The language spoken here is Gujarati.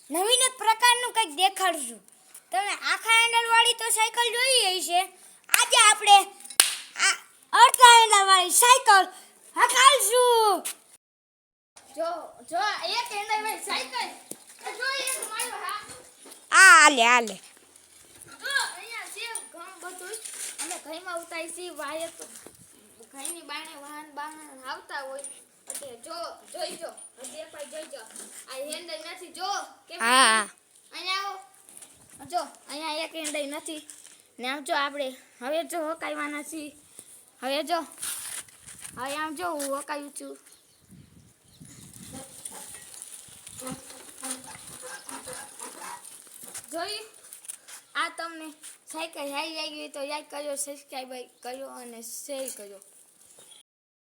નવીન જ પ્રકારનું કંઈક દેખાડશું. તમે આખા હેન્ડલવાળી તો સાયકલ જોઈ હશે. આજે આપણે આ અડધા હેન્ડલવાળી સાયકલ હકાલશું. જો એક હેન્ડલવાળી સાયકલ જો એક મારો હા હાલે જો અહીંયા છે ઘણું બધું અમે ઘરમાં ઉતારી છે વાયર તો ઘરની બાણે વાહન આવતા હોય એટલે જોઈજો હજી એક વાર જોઈજો આ હેન્ડલ નથી જો કેમ અહીંયા આવો જો અહીંયા એક હેન્ડલ નથી ને આમ જો આપણે હવે જો હકાવવાના છીએ હવે આમ જો હું હકાવું છું જોઈ આ તમને સાયકલ હારી લાગી હોય તો લાઈક કરજો સબસ્ક્રાઈબ કરજો અને શેર કરજો.